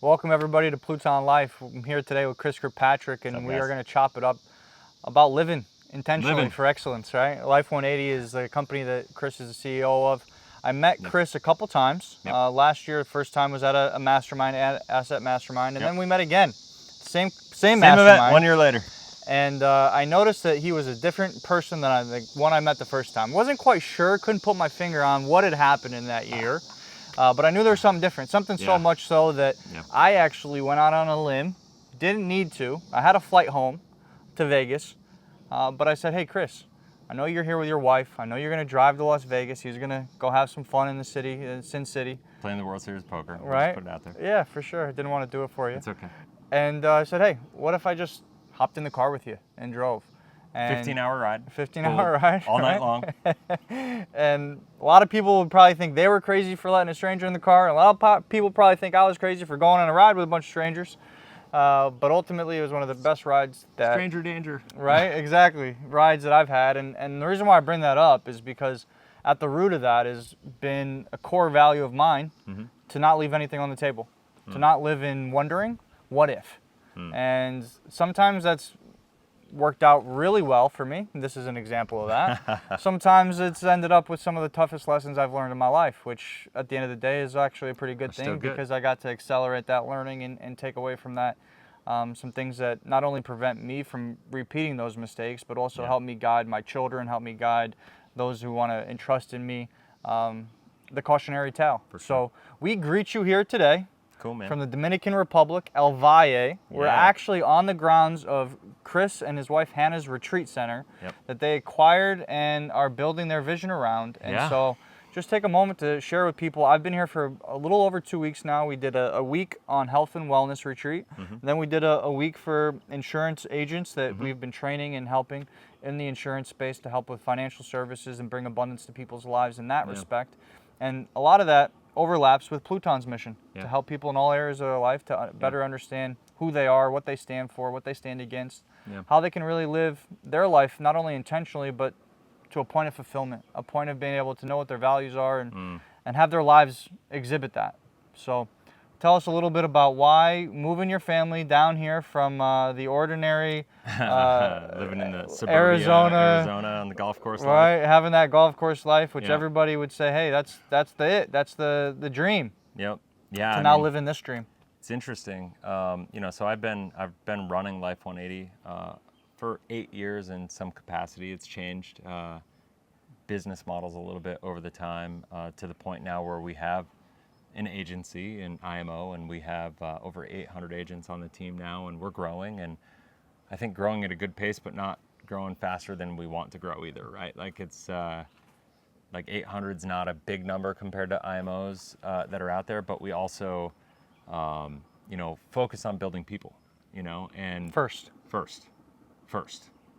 Welcome everybody to Pluton Life. I'm here today with Chris Kirkpatrick, and we are going to chop it up about living intentionally for excellence, right? Life 180 is the company that Chris is the CEO of. I met Chris a couple times. Last year, the first time was at a mastermind, asset mastermind, and then we met again. Same mastermind. Event 1 year later. And I noticed that he was a different person than the one I met the first time. Wasn't quite sure, couldn't put my finger on what had happened in that year. But I knew there was something different, something so much so that I actually went out on a limb, didn't need to. I had a flight home to Vegas, but I said, hey, Chris, I know you're here with your wife. I know you're going to drive to Las Vegas. He's going to go have some fun in the city, Sin City. Playing the World Series poker. Right? Put it out there. Yeah, for sure. I didn't want to do it for you. It's okay. And I said, hey, what if I just hopped in the car with you and drove? 15-hour ride. 15-hour ride. All night long. And a lot of people would probably think they were crazy for letting a stranger in the car. And a lot of people probably think I was crazy for going on a ride with a bunch of strangers. But ultimately, it was one of the best rides that... Stranger danger. Right, exactly. Rides that I've had. And the reason why I bring that up is because at the root of that has been a core value of mine to not leave anything on the table. To not live in wondering, what if? And sometimes that's worked out really well for me. This is an example of that. Sometimes it's ended up with some of the toughest lessons I've learned in my life, which at the end of the day is actually a pretty good thing because I got to accelerate that learning and take away from that some things that not only prevent me from repeating those mistakes, but also help me guide my children, help me guide those who want to entrust in me the cautionary tale. So we greet you here today. Cool, man. From the Dominican Republic, El Valle. We're actually on the grounds of Chris and his wife Hannah's retreat center that they acquired and are building their vision around. And so just take a moment to share with people. I've been here for a little over 2 weeks now. We did a week on health and wellness retreat. Then we did a week for insurance agents that we've been training and helping in the insurance space to help with financial services and bring abundance to people's lives in that respect. And a lot of that overlaps with Pluton's mission to help people in all areas of their life to better understand who they are, what they stand for, what they stand against, how they can really live their life not only intentionally but to a point of fulfillment, a point of being able to know what their values are and have their lives exhibit that. So tell us a little bit about why moving your family down here from the ordinary living in the suburbia, Arizona on the golf course life. Having that golf course life, which everybody would say, hey, that's that's the dream. Yeah. To now live in this dream. It's interesting. So I've been running Life 180 for 8 years in some capacity. It's changed business models a little bit over the time to the point now where we have an agency, an IMO, and we have over 800 agents on the team now, and we're growing, and I think growing at a good pace, but not growing faster than we want to grow either, right? Like it's like 800 is not a big number compared to IMOs that are out there, but we also, focus on building people, and first,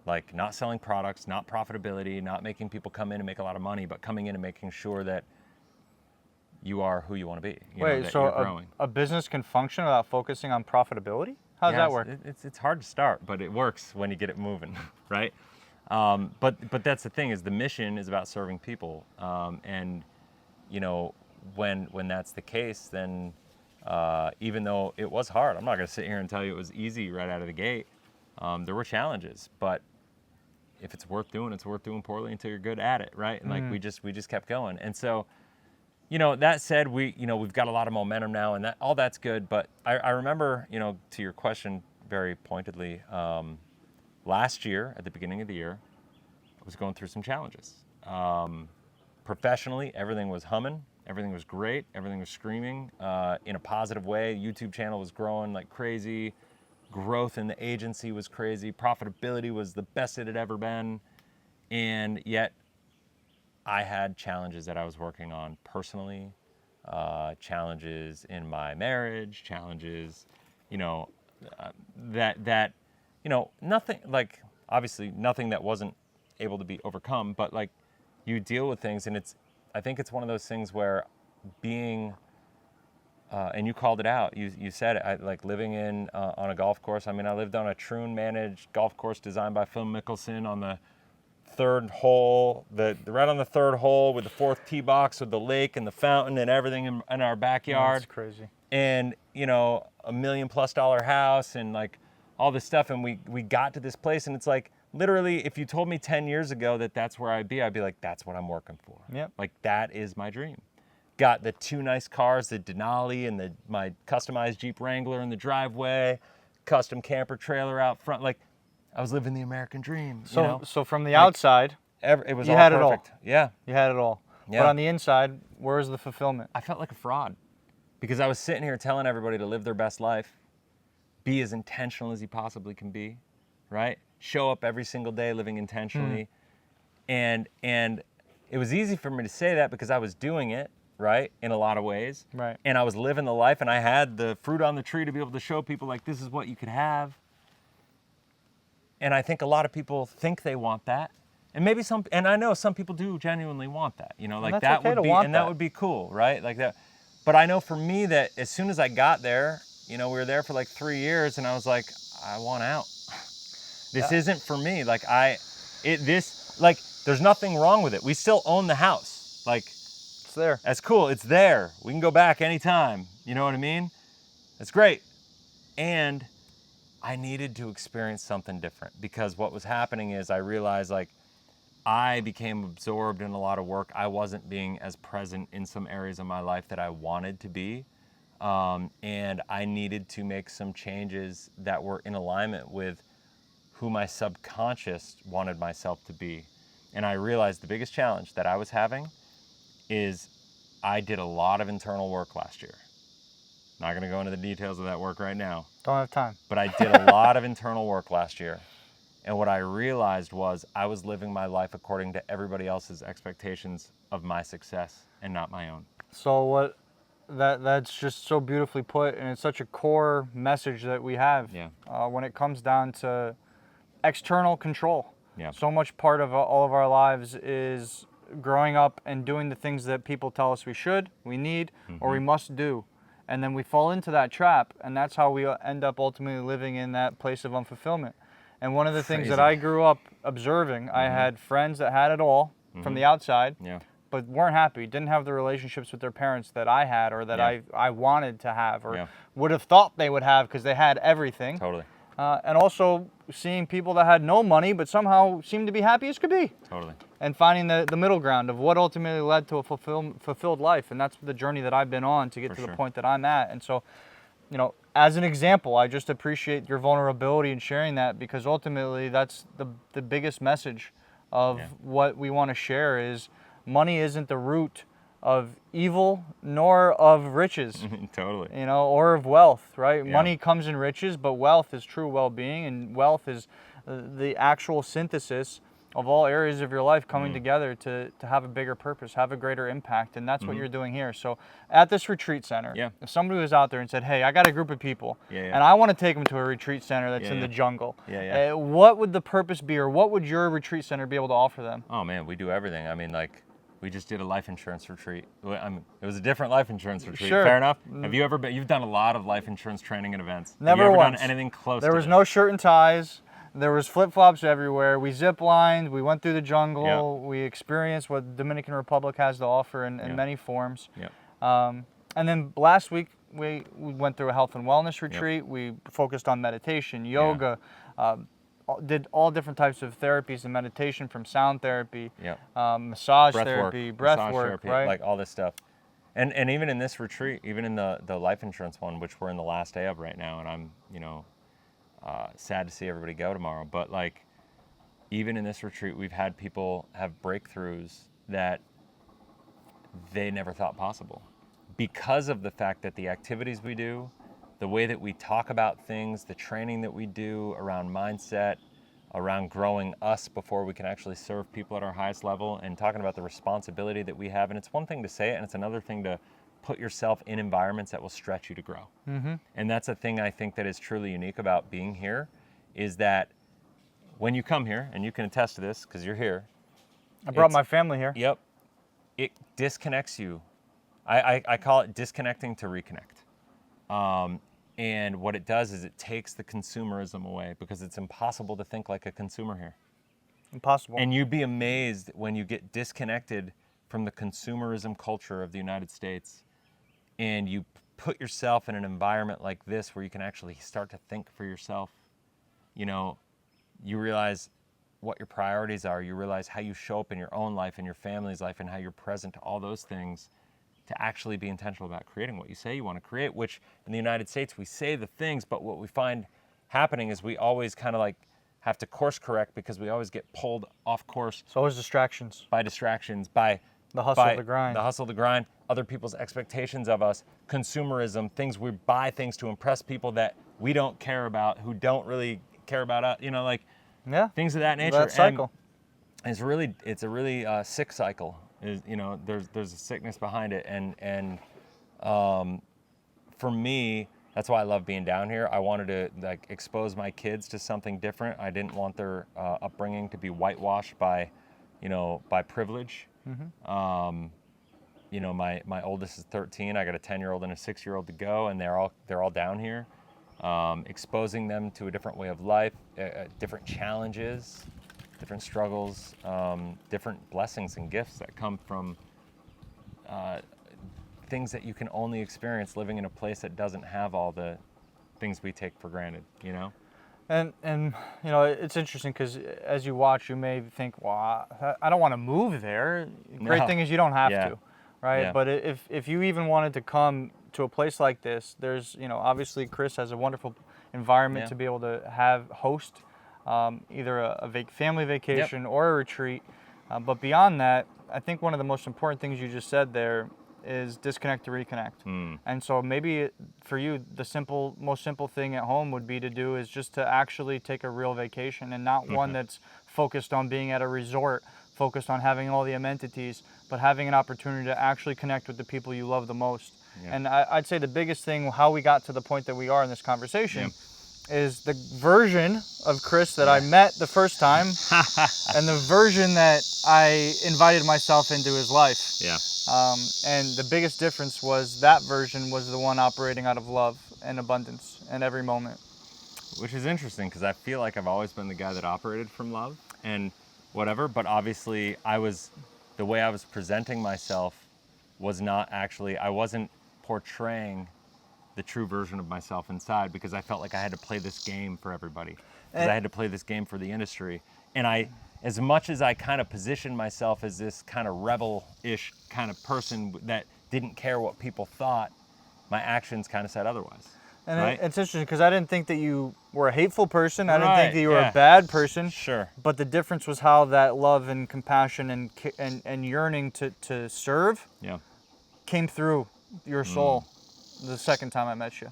like not selling products, not profitability, not making people come in and make a lot of money, but coming in and making sure that you are who you want to be. Wait, so a business can function without focusing on profitability? How does that work? It's hard to start, but it works when you get it moving, right? But that's the thing, is the mission is about serving people, and when that's the case, then even though it was hard, I'm not going to sit here and tell you it was easy right out of the gate. There were challenges, but if it's worth doing, it's worth doing poorly until you're good at it, right? And like we just kept going, and so. That said, we've got a lot of momentum now, and all that's good. But I remember, to your question very pointedly, last year, at the beginning of the year, I was going through some challenges. Professionally, everything was humming. Everything was great. Everything was screaming in a positive way. YouTube channel was growing like crazy. Growth in the agency was crazy. Profitability was the best it had ever been. And yet, I had challenges that I was working on personally, challenges in my marriage, challenges, nothing, like, obviously nothing that wasn't able to be overcome, but like you deal with things, and I think it's one of those things where being, and you called it out, you said it, like living on a golf course. I mean, I lived on a Troon managed golf course designed by Phil Mickelson on the third hole, right on the third hole with the fourth tee box with the lake and the fountain and everything in our backyard. That's crazy. And you know, $1 million+ house and like all this stuff. And we got to this place, and it's like, literally, if you told me 10 years ago that that's where I'd be like, that's what I'm working for. Yep. Like, that is my dream. Got the 2 nice cars, the Denali and my customized Jeep Wrangler in the driveway, custom camper trailer out front. Like, I was living the American dream. So, you know? so from the outside, it was you all had perfect. it all. Yeah. You had it all. Yeah. But on the inside, where is the fulfillment? I felt like a fraud because I was sitting here telling everybody to live their best life, be as intentional as you possibly can be, right? Show up every single day living intentionally. And it was easy for me to say that because I was doing it, right, in a lot of ways. Right. And I was living the life, and I had the fruit on the tree to be able to show people, like, this is what you could have. And I think a lot of people think they want that. And maybe and I know some people do genuinely want that, you know, like that's that okay would to be, want and that. that would be cool, right? Like that. But I know for me that as soon as I got there, you know, we were there for like 3 years, and I was like, I want out. This isn't for me. Like there's nothing wrong with it. We still own the house. Like, It's there. that's cool. It's there. We can go back anytime. You know what I mean? It's great. And I needed to experience something different because what was happening is I realized, like, I became absorbed in a lot of work. I wasn't being as present in some areas of my life that I wanted to be. And I needed to make some changes that were in alignment with who my subconscious wanted myself to be. And I realized the biggest challenge that I was having is I did a lot of internal work last year. Not going to go into the details of that work right now. Don't have time. But I did a lot of internal work last year. And what I realized was I was living my life according to everybody else's expectations of my success and not my own. So that's just so beautifully put, and it's such a core message that we have. Yeah. When it comes down to external control. Yeah. So much part of all of our lives is growing up and doing the things that people tell us we should, we need, or we must do. And then we fall into that trap, and that's how we end up ultimately living in that place of unfulfillment. And one of the things that I grew up observing, I had friends that had it all from the outside, but weren't happy, didn't have the relationships with their parents that I had or that I wanted to have or would have thought they would have because they had everything. Totally. And also seeing people that had no money but somehow seemed to be happy as could be. Totally. And finding the middle ground of what ultimately led to a fulfilled life. And that's the journey that I've been on to get to the point that I'm at. And so, you know, as an example, I just appreciate your vulnerability in sharing that because ultimately that's the biggest message of what we want to share is money isn't the root of evil nor of riches. Totally. You know, or of wealth, right? Yeah. Money comes in riches, but wealth is true well-being, and wealth is the actual synthesis of all areas of your life coming together to have a bigger purpose, have a greater impact, and that's what you're doing here. So at this retreat center, if somebody was out there and said, hey, I got a group of people, and I want to take them to a retreat center that's in the jungle, what would the purpose be, or what would your retreat center be able to offer them? Oh, man, we do everything. I mean, like, we just did a life insurance retreat. It was a different life insurance retreat. Sure. Fair enough. Have you ever been? You've done a lot of life insurance training and events. Never Have you ever once. done anything close? There was no shirt and ties. There was flip-flops everywhere. We zip-lined. We went through the jungle. We experienced what the Dominican Republic has to offer in many forms. And then last week we went through a health and wellness retreat. We focused on meditation, yoga. Did all different types of therapies and meditation, from sound therapy, massage therapy, breath work, right? Like all this stuff. And even in this retreat, even in the life insurance one, which we're in the last day of right now, and I'm, you know, sad to see everybody go tomorrow, but like even in this retreat, we've had people have breakthroughs that they never thought possible because of the fact that the activities we do, the way that we talk about things, the training that we do around mindset, around growing us before we can actually serve people at our highest level, and talking about the responsibility that we have. And it's one thing to say it, and it's another thing to put yourself in environments that will stretch you to grow. And that's a thing I think that is truly unique about being here, is that when you come here, and you can attest to this because you're here. I brought my family here. Yep. It disconnects you. I call it disconnecting to reconnect. And what it does is it takes the consumerism away, because it's impossible to think like a consumer here. Impossible. And you'd be amazed when you get disconnected from the consumerism culture of the United States and you put yourself in an environment like this where you can actually start to think for yourself, you know, you realize what your priorities are. You realize how you show up in your own life and your family's life and how you're present to all those things to actually be intentional about creating what you say you want to create, which in the United States, we say the things, but what we find happening is we always kind of like have to course correct because we always get pulled off course. It's always distractions. By distractions, by the hustle, the grind. The hustle, the grind, other people's expectations of us, consumerism, things we buy things to impress people that we don't care about, who don't really care about us, you know, like things of that nature. That cycle. And it's a really sick cycle. You know, there's a sickness behind it, and for me, that's why I love being down here. I wanted to like expose my kids to something different. I didn't want their upbringing to be whitewashed by, you know, by privilege. Mm-hmm. You know, my oldest is 13. I got a 10-year-old and a 6-year-old to go, and they're all down here. Exposing them to a different way of life, different challenges, different struggles, different blessings and gifts that come from things that you can only experience living in a place that doesn't have all the things we take for granted, you know? And you know, it's interesting because as you watch, you may think, well, I don't want to move there. Great thing is you don't have to, right? Yeah. But if you even wanted to come to a place like this, there's, you know, obviously Chris has a wonderful environment to be able to host either a family vacation or a retreat. But beyond that, I think one of the most important things you just said there is disconnect to reconnect. And so maybe for you, the most simple thing at home would be to do is just to actually take a real vacation, and not one that's focused on being at a resort, focused on having all the amenities, but having an opportunity to actually connect with the people you love the most. And I'd say the biggest thing, how we got to the point that we are in this conversation, is the version of Chris that I met the first time and the version that I invited myself into his life. And the biggest difference was that version was the one operating out of love and abundance in every moment. Which is interesting because I feel like I've always been the guy that operated from love and whatever, but obviously the way I was presenting myself was not actually, I wasn't portraying the true version of myself inside, because I felt like I had to play this game for everybody, because I had to play this game for the industry. And as much as I kind of positioned myself as this kind of rebel-ish kind of person that didn't care what people thought, my actions kind of said otherwise. And right? It's interesting because I didn't think that you were a hateful person. I didn't think that you were a bad person. Sure. But the difference was how that love and compassion and yearning to serve came through your soul the second time I met you.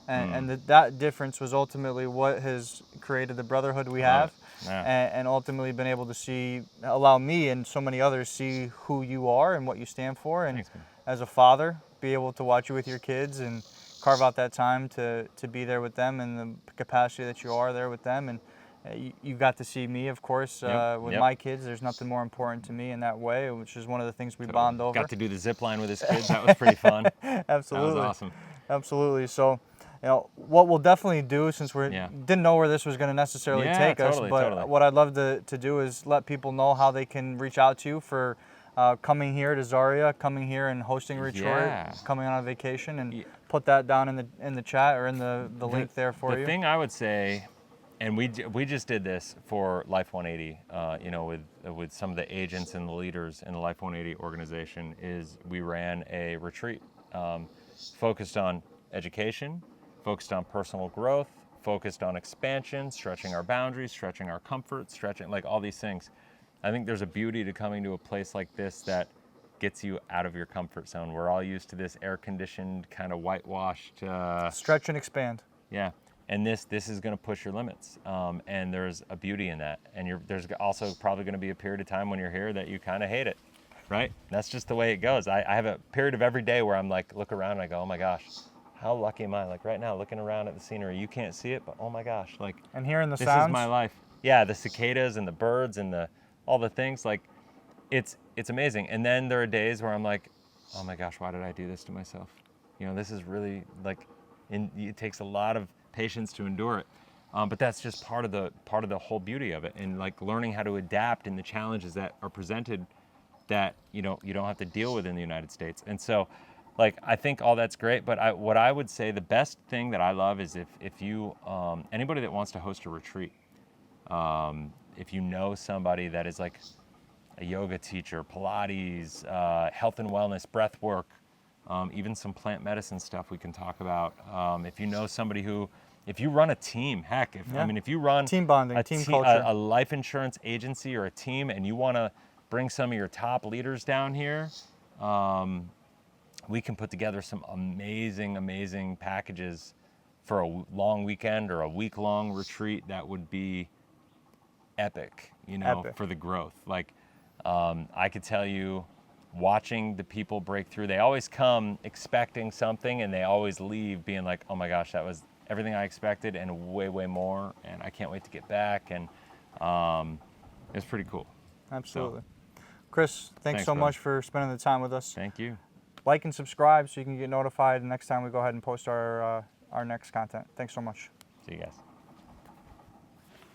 And that difference was ultimately what has created the brotherhood we have, and ultimately been able to allow me and so many others see who you are and what you stand for. And as a father, be able to watch you with your kids and carve out that time to be there with them in the capacity that you are there with them. And you got to see me, of course, with my kids. There's nothing more important to me in that way, which is one of the things we bond over. Got to do the zip line with his kids. That was pretty fun. Absolutely. That was awesome. Absolutely. So, you know, what we'll definitely do, since we didn't know where this was going to necessarily take us, but what I'd love to do is let people know how they can reach out to you for coming here to Zaria, coming here and hosting a retreat, coming on a vacation, and put that down in the chat or in the link there for you. The thing I would say, and we just did this for Life 180, you know, with some of the agents and the leaders in the Life 180 organization, is we ran a retreat focused on education, focused on personal growth, focused on expansion, stretching our boundaries, stretching our comfort, stretching like all these things. I think there's a beauty to coming to a place like this that gets you out of your comfort zone. We're all used to this air-conditioned, kind of whitewashed... stretch and expand. Yeah, and this is going to push your limits, and there's a beauty in that. And there's also probably going to be a period of time when you're here that you kind of hate it, right? That's just the way it goes. I have a period of every day where I'm like, look around and I go, oh my gosh, how lucky am I? Like right now, looking around at the scenery, you can't see it, but oh my gosh, like... And hearing the sounds. This is my life. Yeah, the cicadas and the birds and all the things, like it's amazing. And then there are days where I'm like, oh my gosh, why did I do this to myself? You know, this is really like, it takes a lot of patience to endure it. But that's just part of the whole beauty of it, and like learning how to adapt in the challenges that are presented that you don't have to deal with in the United States. And so like, I think all that's great, but what I would say the best thing that I love is if you, anybody that wants to host a retreat, if you know somebody that is like a yoga teacher, Pilates, health and wellness, breath work, even some plant medicine stuff we can talk about. If you know somebody who, if you run a team, heck, if you run team bonding, team culture, a life insurance agency or a team, and you want to bring some of your top leaders down here, we can put together some amazing packages for a long weekend or a week-long retreat that would be epic, for the growth. Like, I could tell you, watching the people break through, they always come expecting something, and they always leave being like, oh my gosh, that was everything I expected and way more, and I can't wait to get back. And it's pretty cool. Absolutely. So, Chris, thanks so much for spending the time with us. Thank you. Like and subscribe so you can get notified the next time we go ahead and post our next content. Thanks so much. See you guys.